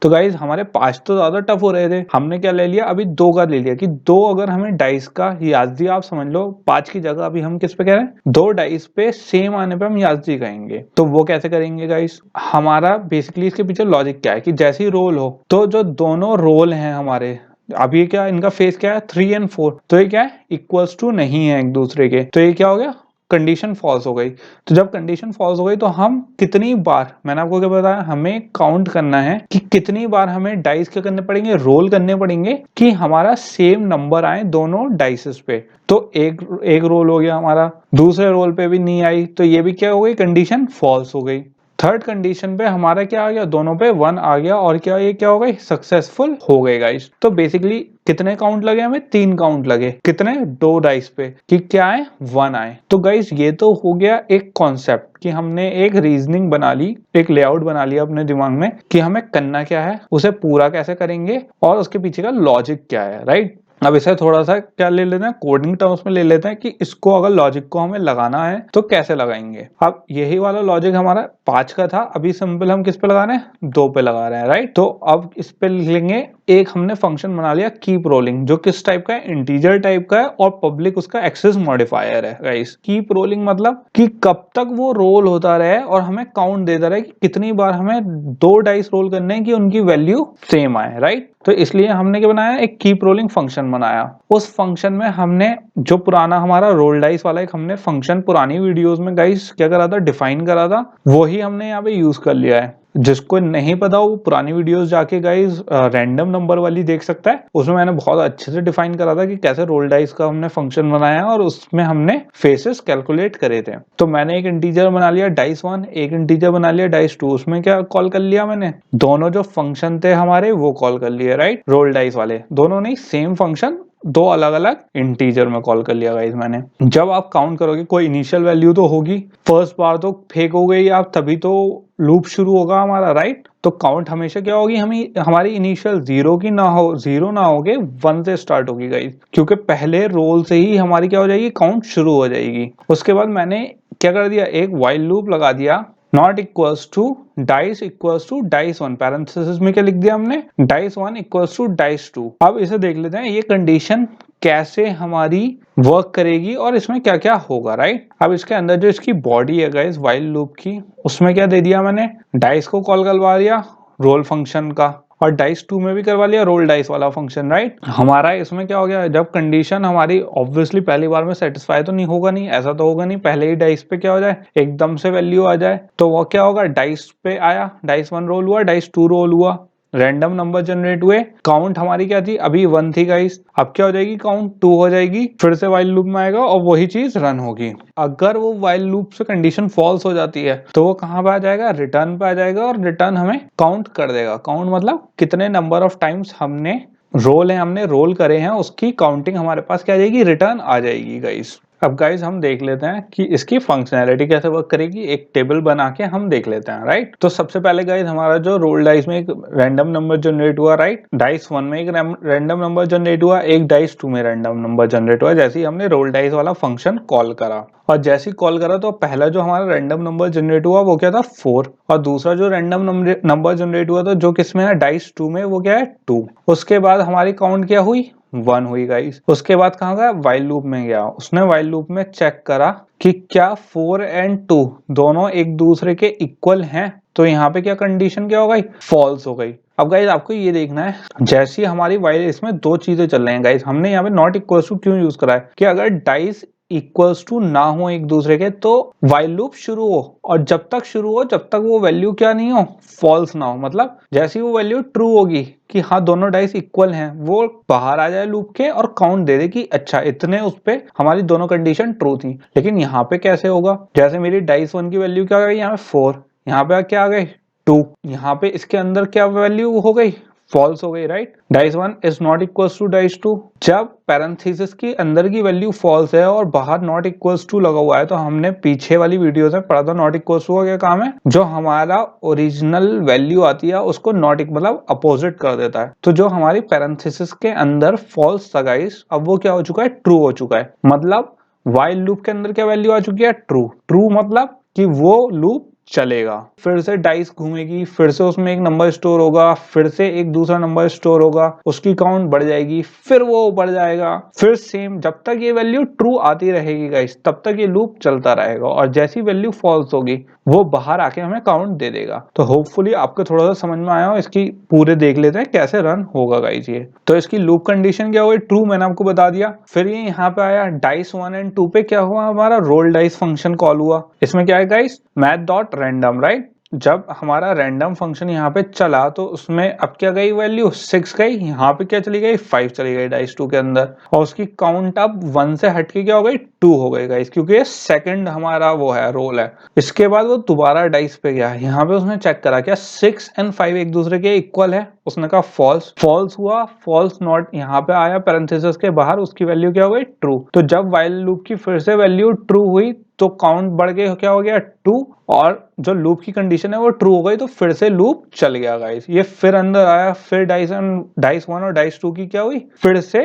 तो गाइज हमारे 5 तो ज्यादा टफ हो रहे थे, हमने क्या ले लिया, अभी 2 का ले लिया कि 2 अगर हमें डाइस का याजदी, आप समझ लो 5 की जगह अभी हम किस पे कह रहे हैं, 2 डाइस पे सेम आने पे हम याजदी कहेंगे। तो वो कैसे करेंगे गाइज, हमारा बेसिकली इसके पीछे लॉजिक क्या है कि जैसे ही रोल हो तो जो दोनों रोल हैं हमारे, अब ये क्या, इनका फेस क्या है 3 और 4, तो ये क्या है इक्वल्स टू नहीं है एक दूसरे के, तो ये क्या हो गया, कंडीशन फॉल्स हो गई। तो जब कंडीशन फॉल्स हो गई तो हम कितनी बार, मैंने आपको क्या बताया, हमें काउंट करना है कि कितनी बार हमें डाइस क्या करने पड़ेंगे, रोल करने पड़ेंगे कि हमारा सेम नंबर आए दोनों डाइसेस पे। तो एक रोल हो गया हमारा, दूसरे रोल पे भी नहीं आई, तो ये भी क्या हो गई, कंडीशन फॉल्स हो गई। थर्ड कंडीशन पे हमारा क्या आ गया, दोनों पे 1 आ गया, और क्या ये क्या हो गई, सक्सेसफुल हो गए गाइस। तो बेसिकली कितने काउंट लगे हमें, 3 काउंट लगे, कितने, 2 डाइस पे, कि क्या आए, 1 आए। तो गाइस ये तो हो गया एक कॉन्सेप्ट कि हमने एक रीजनिंग बना ली, एक लेआउट बना लिया अपने दिमाग में कि हमें करना क्या है, उसे पूरा कैसे करेंगे और उसके पीछे का लॉजिक क्या है, राइट। अब इसे थोड़ा सा क्या ले लेते हैं, कोडिंग टर्म्स में ले लेते हैं कि इसको अगर लॉजिक को हमें लगाना है तो कैसे लगाएंगे। अब यही वाला लॉजिक हमारा 5 का था, अभी सिंपल हम किस पे लगा रहे हैं, 2 पे लगा रहे हैं, राइट। तो अब इस पे लिख लेंगे, एक हमने फंक्शन बना लिया कीप रोलिंग, जो किस टाइप का है, इंटीजर टाइप का है, और पब्लिक उसका एक्सेस मॉडिफायर है गाइस। कीप रोलिंग मतलब कि कब तक वो रोल होता रहे और हमें काउंट देता रहे कि कितनी बार हमें 2 डाइस रोल करने हैं कि उनकी वैल्यू सेम आए, राइट। तो इसलिए हमने क्या बनाया, एक कीप रोलिंग फंक्शन बनाया। उस फंक्शन में हमने जो पुराना हमारा रोल डाइस वाला एक हमने फंक्शन पुरानी वीडियोस में गाइस क्या करा था, डिफाइन करा था, वही हमने यहाँ पे यूज कर लिया है। जिसको नहीं पता वो पुरानी वीडियोस जाके गाइस रैंडम नंबर वाली देख सकता है, उसमें मैंने बहुत अच्छे से डिफाइन करा था कि कैसे रोल डाइस का हमने फंक्शन बनाया और उसमें हमने फेसेस कैलकुलेट करे थे। तो मैंने एक इंटीजर बना लिया डाइस 1, एक इंटीजर बना लिया डाइस 2, उसमें क्या कॉल कर लिया मैंने, दोनों जो फंक्शन थे हमारे वो कॉल कर लिए, राइट। रोल डाइस वाले दोनों नहीं, सेम फंक्शन 2 अलग अलग इंटीजर में कॉल कर लिया गाइस मैंने। जब आप काउंट करोगे कोई इनिशियल वैल्यू तो होगी, फर्स्ट बार तो फेक हो गई आप, तभी तो लूप शुरू होगा हमारा, राइट। तो काउंट हमेशा क्या होगी, हमारी इनिशियल 0 की ना हो, 0 ना होगे 1 से स्टार्ट होगी गाइस, क्योंकि पहले रोल से ही हमारी क्या हो जाएगी, काउंट शुरू हो जाएगी। उसके बाद मैंने क्या कर दिया, एक व्हाइल लूप लगा दिया, not equals to dice equals to dice 1, parenthesis में क्या लिख दिया हमने, डाइस 1 इक्वल्स टू डाइस 2। अब इसे देख लेते हैं ये कंडीशन कैसे हमारी वर्क करेगी और इसमें क्या क्या होगा, राइट। अब इसके अंदर जो इसकी बॉडी है गाइस व्हाइल लूप की, उसमें क्या दे दिया मैंने, डाइस को कॉल करवा दिया रोल फंक्शन का, और डाइस 2 में भी करवा लिया रोल डाइस वाला फंक्शन, राइट। हमारा इसमें क्या हो गया, जब कंडीशन हमारी ऑब्वियसली पहली बार में सेटिस्फाई तो नहीं होगा, नहीं ऐसा तो होगा नहीं पहले ही डाइस पे क्या हो जाए, एकदम से वैल्यू आ जाए, तो वो क्या होगा, डाइस पे आया, डाइस 1 रोल हुआ, डाइस 2 रोल हुआ, रैंडम नंबर जनरेट हुए, काउंट हमारी क्या थी, अभी 1 थी गाइस, अब क्या हो जाएगी, काउंट 2 हो जाएगी, फिर से व्हाइल लूप में आएगा और वही चीज रन होगी। अगर वो व्हाइल लूप से कंडीशन फॉल्स हो जाती है तो वो कहां पे आ जाएगा, रिटर्न पे आ जाएगा, और रिटर्न हमें काउंट कर देगा। काउंट मतलब कितने नंबर ऑफ टाइम्स हमने रोल करे हैं, उसकी काउंटिंग हमारे पास क्या आ जाएगी, रिटर्न आ जाएगी गाइस। अब गाइस हम देख लेते हैं कि इसकी फंक्शनैलिटी कैसे वर्क करेगी, एक टेबल बना के हम देख लेते हैं, राइट। तो सबसे पहले गाइस हमारा जो रोल डाइस में एक रैंडम नंबर जनरेट हुआ, राइट, डाइस 1 में एक रैंडम नंबर जनरेट हुआ, एक डाइस 2 में रैंडम नंबर जनरेट हुआ, जैसे ही हमने रोल डाइस वाला फंक्शन कॉल करा। और जैसे ही कॉल करा तो पहला जो हमारा रैंडम नंबर जनरेट हुआ वो क्या था, 4, और दूसरा जो रैंडम नंबर जनरेट हुआ था जो किसमें है, डाइस 2 में, वो क्या है, 2। उसके बाद हमारी काउंट क्या हुई, 1 हुई गाइस। उसके बाद कहाँ गया, व्हाइल लूप में गया, उसने व्हाइल लूप में चेक करा कि क्या 4 और 2 दोनों एक दूसरे के इक्वल हैं, तो यहाँ पे क्या कंडीशन क्या हो गई, फॉल्स हो गई। अब गाइस आपको ये देखना है, जैसी हमारी व्हाइल, इसमें 2 चीजें चल रही हैं गाइस, हमने यहाँ पे नॉट इक्वल टू क्यों यूज करा है, कि अगर डाइस इक्वल्स टू ना हो एक दूसरे के तो व्हाइल लूप शुरू हो, और जब तक शुरू हो जब तक वो वैल्यू क्या नहीं हो, फॉल्स ना हो, मतलब जैसी वो वैल्यू ट्रू होगी कि हाँ दोनों डाइस इक्वल हैं, वो बाहर आ जाए लूप के और काउंट दे दे कि अच्छा इतने, उस पे हमारी दोनों कंडीशन ट्रू थी। लेकिन यहाँ पे कैसे होगा, जैसे मेरी डाइस 1 की वैल्यू क्या आ गई, यहाँ पे 4, यहाँ पे क्या आ गई 2, यहाँ पे इसके अंदर क्या वैल्यू हो गई, फॉल्स हो गई, right. Dice 1 is not equals to dice 2, जब पैरेंथेसिस की अंदर की वैल्यू फॉल्स है और बाहर नॉट इक्वल्स टू लगा हुआ है, तो हमने पीछे वाली वीडियोस में पढ़ा था नॉट इक्वल्स टू का क्या काम है, जो हमारा ओरिजिनल वैल्यू आती है उसको नॉट मतलब अपोजिट कर देता है। तो जो हमारी पैरेंथेसिस के अंदर फॉल्स था गाइस, अब वो क्या हो चुका है, ट्रू हो चुका है। मतलब व्हाइल लूप के अंदर क्या वैल्यू आ चुकी है, ट्रू। ट्रू मतलब कि वो लूप चलेगा। फिर से डाइस घूमेगी, फिर से उसमें एक नंबर स्टोर होगा, फिर से एक दूसरा नंबर स्टोर होगा, उसकी काउंट बढ़ जाएगी, फिर वो बढ़ जाएगा, फिर सेम जब तक ये वैल्यू ट्रू आती रहेगी गाइस तब तक ये लूप चलता रहेगा, और जैसी वैल्यू फॉल्स होगी वो बाहर आके हमें काउंट दे देगा। तो होपफुली आपको थोड़ा सा समझ में आया हो। इसकी पूरे देख लेते हैं कैसे रन होगा गाइस ये। तो इसकी लूप कंडीशन क्या हुई, ट्रू मैंने आपको बता दिया। फिर ये यहाँ पे आया डाइस 1 एंड 2 पे क्या हुआ, हमारा रोल डाइस फंक्शन कॉल हुआ। इसमें क्या है guys, math dot random, right. जब हमारा रैंडम फंक्शन यहाँ पे चला तो उसमें अब क्या गई वैल्यू 6 गई, यहाँ पे क्या चली गई 5 चली गई डाइस 2 के अंदर, और उसकी काउंट अब 1 से हटके क्या हो गई 2 हो गई गाइस, क्योंकि ये सेकंड हमारा वो है रोल है। इसके बाद वो दोबारा डाइस पे गया, यहाँ पे उसने चेक करा क्या 6 एंड 5 एक दूसरे के इक्वल है, उसने कहा फॉल्स, फॉल्स हुआ, फॉल्स नॉट यहाँ पे आया पैरेंथेसिस के बाहर, उसकी वैल्यू क्या हो गई ट्रू। तो जब व्हाइल लूप की फिर से वैल्यू ट्रू हुई तो काउंट बढ़ गए, क्या हो गया 2, और जो लूप की कंडीशन है वो ट्रू हो गई, तो फिर से लूप चल गया गाइस। ये फिर अंदर आया, फिर डाइस 1 और डाइस 2 की क्या हुई, फिर से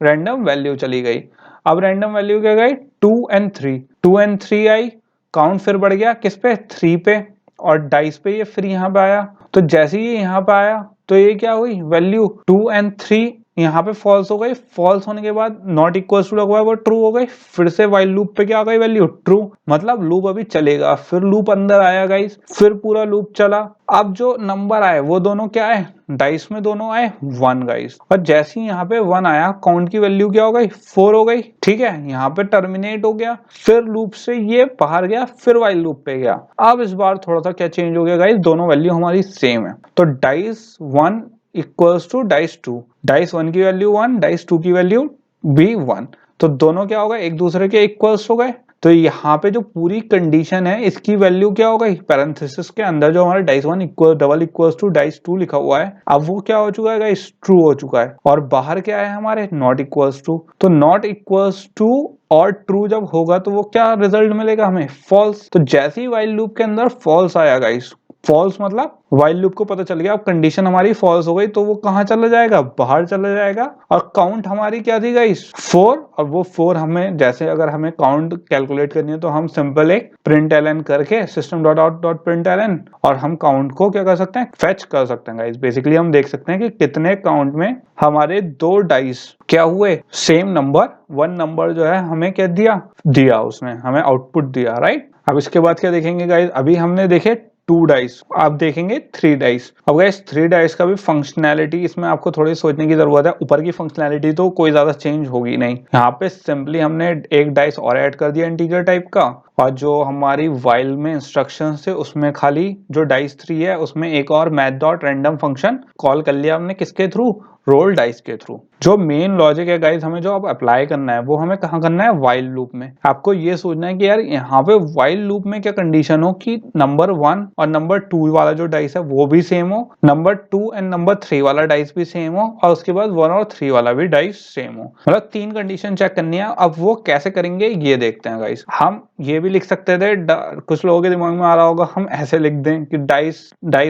रैंडम वैल्यू चली गई। अब रैंडम वैल्यू क्या गई 2 एंड 3, 2 एंड 3 आई, काउंट फिर बढ़ गया किस पे 3 पे, और डाइस पे ये फिर यहाँ पे आया। तो जैसे ही यहाँ पे आया तो ये क्या हुई वैल्यू 2 एंड 3 यहाँ पे फॉल्स हो गई, फॉल्स होने के बाद नॉट इक्वल टू लगा वो ट्रू हो गई, फिर से व्हाइल लूप पे क्या आ गई वैल्यू ट्रू, मतलब लूप अभी चलेगा। फिर लूप अंदर आया गाइस, फिर पूरा लूप चला। अब जो नंबर आए वो दोनों क्या है, डाइस में दोनों आए 1 गाइस, और जैसे ही यहाँ पे 1 आया काउंट की वैल्यू क्या हो गई 4 हो गई, ठीक है, यहाँ पे टर्मिनेट हो गया। फिर लूप से ये बाहर गया, फिर व्हाइल लूप पे गया। अब इस बार थोड़ा सा क्या चेंज हो गया गाइस, दोनों वैल्यू हमारी सेम है, तो dice 1 equals to dice 2, dice 1 की वैल्यू 1, डाइस 2 की वैल्यू भी 1, तो दोनों क्या हो गए एक दूसरे के इक्वल्स हो गए। तो यहाँ पे जो पूरी कंडीशन है इसकी वैल्यू क्या हो गई, पैरेंथेसिस के अंदर जो हमारा dice 1 equal double equals to dice 2 लिखा हुआ है, अब वो क्या हो चुका है गाइस ट्रू हो चुका है, और बाहर क्या है हमारे नॉट इक्वल्स टू। तो नॉट इक्वल्स टू और ट्रू जब होगा तो वो क्या रिजल्ट मिलेगा हमें फॉल्स। तो जैसे ही व्हाइल लूप के अंदर फॉल्स आया गाइस, फॉल्स मतलब व्हाइल लूप को पता चल गया अब कंडीशन हमारी फॉल्स हो गई, तो वो कहां चला जाएगा बाहर चला जाएगा, और काउंट हमारी क्या थी गाइस 4, और वो 4 हमें जैसे अगर हमें काउंट कैलकुलेट करनी है तो हम सिंपल एक प्रिंट एलन करके system dot out dot println, और हम काउंट को क्या कर सकते हैं फेच कर सकते हैं गाइस। बेसिकली हम देख सकते हैं कि कितने काउंट में हमारे 2 डाइस क्या हुए सेम नंबर, 1 नंबर जो है हमें क्या दिया उसने हमें आउटपुट दिया, राइट। अब इसके बाद क्या देखेंगे गाइस, अभी हमने देखे 2 डाइस, आप देखेंगे 3 डाइस। अब गाइस 3 डाइस का भी फंक्शनैलिटी इसमें आपको थोड़ी सोचने की जरूरत है। ऊपर की फंक्शनैलिटी तो कोई ज्यादा चेंज होगी नहीं, यहाँ पे सिंपली हमने एक डाइस और ऐड कर दिया इंटीजर टाइप का, और जो हमारी व्हाइल में इंस्ट्रक्शंस थे उसमें खाली जो डाइस 3 है उसमें एक और math dot random function call कर लिया हमने, किसके थ्रू, रोल डाइस के थ्रू। जो मेन लॉजिक है गाइस हमें जो अब अप्लाई करना है वो हमें कहाँ करना है व्हाइल लूप में। आपको ये सोचना है कि यार यहाँ पे व्हाइल लूप में क्या कंडीशन हो कि नंबर 1 और नंबर 2 वाला जो डाइस है वो भी सेम हो, नंबर 2 एंड नंबर 3 वाला डाइस भी सेम हो, और उसके बाद 1 और 3 वाला भी डाइस सेम हो, मतलब 3 कंडीशन चेक करनी है। अब वो कैसे करेंगे ये देखते हैं गाइस। हम ये भी लिख सकते थे, कुछ लोगों के दिमाग में आ रहा होगा हम ऐसे लिख दें कि dice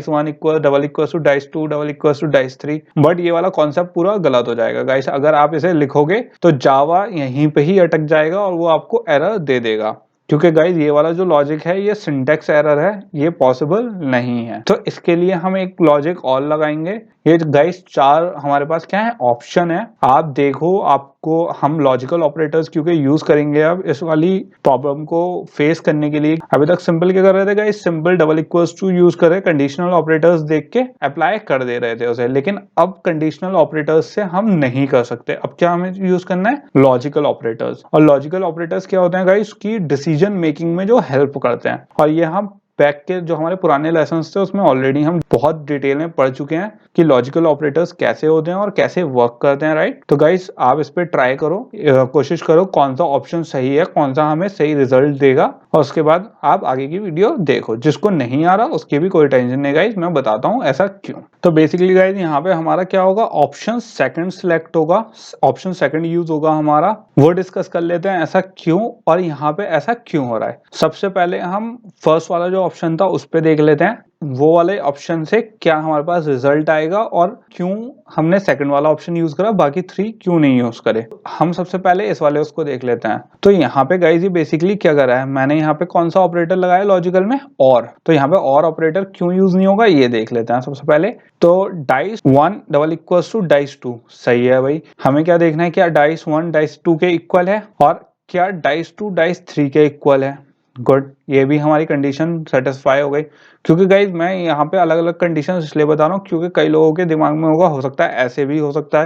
1 equal double equal to dice 2 double equal to dice 3, but ये वाला कॉन्सेप्ट पूरा गलत हो जाएगा गाइस। अगर आप इसे लिखोगे तो जावा यहीं पे ही अटक जाएगा और वो आपको एरर दे देगा, क्योंकि गाइस ये वाला जो लॉजिक है ये सिंटेक्स एरर है, ये पॉसिबल नहीं है। तो इसके लिए हम एक लॉजिक और लगाएंगे। ये गाइस 4 हमारे पास क्या है ऑप्शन है, आप देखो आपको हम लॉजिकल ऑपरेटर्स क्योंकि यूज करेंगे अब इस वाली प्रॉब्लम को फेस करने के लिए। अभी तक सिंपल क्या कर रहे थे guys, simple double equals to use कर रहे, कंडीशनल ऑपरेटर्स देख के अप्लाई कर दे रहे थे उसे, लेकिन अब कंडीशनल ऑपरेटर्स से हम नहीं कर सकते। अब क्या हमें यूज करना है लॉजिकल ऑपरेटर्स, और लॉजिकल ऑपरेटर्स क्या होते हैं गाइस की डिसीजन मेकिंग में जो हेल्प करते हैं, और ये हम बैक के जो हमारे पुराने लेसन्स थे उसमें ऑलरेडी हम बहुत डिटेल में पढ़ चुके हैं कि लॉजिकल ऑपरेटर्स कैसे होते हैं और कैसे वर्क करते हैं, राइट। तो गाइस आप इस पे ट्राई करो, कोशिश करो कौन सा ऑप्शन सही है, कौन सा हमें सही रिजल्ट देगा, और उसके बाद आप आगे की वीडियो देखो। जिसको नहीं आ रहा उसकी भी कोई टेंशन नहीं गाइस, मैं बताता हूँ ऐसा क्यों। तो बेसिकली गाइस यहाँ पे हमारा क्या होगा, ऑप्शन सेकंड सिलेक्ट होगा, ऑप्शन सेकंड यूज होगा हमारा, वो डिस्कस कर लेते हैं ऐसा क्यों और यहाँ पे ऐसा क्यों हो रहा है। सबसे पहले हम फर्स्ट वाला जो ऑप्शन था उस पे देख लेते हैं, वो वाले ऑप्शन से क्या हमारे पास रिजल्ट आएगा और क्यों हमने सेकंड वाला ऑप्शन यूज करा, बाकी 3 क्यों नहीं यूज करे। हम सबसे पहले इस वाले उसको देख लेते हैं। तो यहाँ पे गाइस ये बेसिकली क्या कर रहा है, मैंने यहाँ पे कौन सा ऑपरेटर लगाया लॉजिकल में, और, तो यहाँ पे और ऑपरेटर क्यों यूज नहीं होगा ये देख लेते हैं सबसे पहले। तो dice 1 double equals to dice 2, सही है भाई। हमें क्या देखना है, क्या डाइस 1 डाइस 2 के इक्वल है और क्या डाइस 2 डाइस 3 के इक्वल है। गुड, ये भी हमारी कंडीशन सेटिस्फाई हो गई। क्योंकि गाइज मैं यहाँ पे अलग अलग कंडीशन इसलिए बता रहा हूँ क्योंकि कई लोगों के दिमाग में होगा, हो सकता है ऐसे भी हो सकता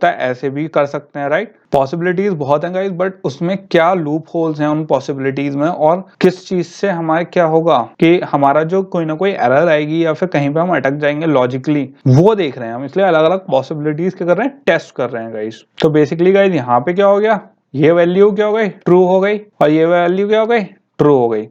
है ऐसे भी कर सकते हैं, राइट। पॉसिबिलिटीज बहुत हैं गाइज, बट उसमें क्या लूप होल्स हैं उन पॉसिबिलिटीज में, और किस चीज से हमारे क्या होगा कि हमारा जो कोई ना कोई एरर आएगी या फिर कहीं पे हम अटक जाएंगे लॉजिकली, वो देख रहे हैं हम। इसलिए अलग अलग पॉसिबिलिटीज क्या कर रहे हैं, टेस्ट कर रहे हैं गाइज। तो बेसिकली गाइज यहाँ पे क्या हो गया, ये वैल्यू क्या हो गई, ट्रू हो गई, और ये वैल्यू क्या हो गई, ट्रू हो गई।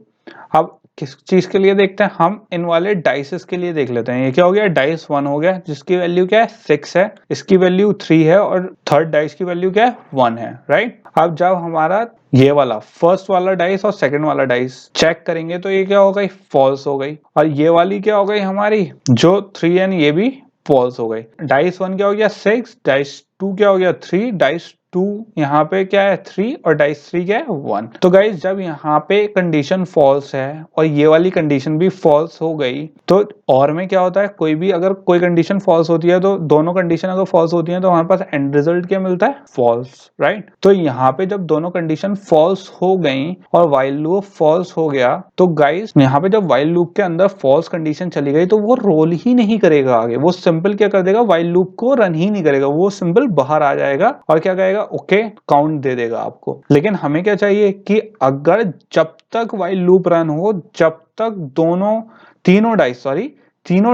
अब किस चीज के लिए देखते हैं, हम इन वाले डाइसेस के लिए देख लेते हैं। ये क्या हो गया, डाइस 1 हो गया जिसकी वैल्यू क्या है 6 है, इसकी वैल्यू 3 है, और थर्ड डाइस की वैल्यू क्या है 1 है, राइट। अब जब हमारा ये वाला फर्स्ट वाला डाइस और सेकंड वाला डाइस चेक करेंगे तो ये क्या हो गई, फॉल्स हो गई, और ये वाली क्या हो गई हमारी जो 3 ये भी फॉल्स हो गई। डाइस 1 क्या हो गया 6, डाइस 2 क्या हो गया 3, डाइस 2 यहाँ पे क्या है 3, और डाइस 3 क्या है 1। तो गाइज जब यहाँ पे कंडीशन फॉल्स है और ये वाली कंडीशन भी फॉल्स हो गई, तो और में क्या होता है, कोई भी अगर कोई कंडीशन फॉल्स होती है तो दोनों कंडीशन अगर फॉल्स होती है तो हमारे पास एंड रिजल्ट क्या मिलता है, फॉल्स, राइट। तो यहाँ पे जब दोनों कंडीशन फॉल्स हो गई और व्हाइल लूप फॉल्स हो गया, तो गाइज यहाँ पे जब व्हाइल लूप के अंदर फॉल्स कंडीशन चली गई तो वो रोल ही नहीं करेगा आगे, वो सिंपल क्या कर देगा, व्हाइल लूप को रन ही नहीं करेगा, वो सिंपल बाहर आ जाएगा और क्या कहेगा, ओके काउंट दे देगा आपको। लेकिन हमें क्या चाहिए कि अगर जब तक व्हाइल लूप रन हो, जब तक तीनों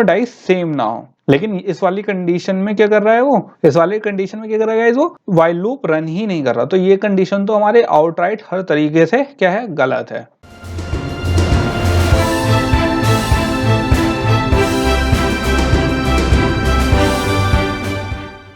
डाइस सेम ना हो। लेकिन इस वाली कंडीशन में क्या कर रहा है वो, इस वाली कंडीशन में क्या कर रहा है वो, व्हाइल लूप रन ही नहीं कर रहा। तो ये कंडीशन तो हमारे आउटराइट हर तरीके से क्या है, गलत है।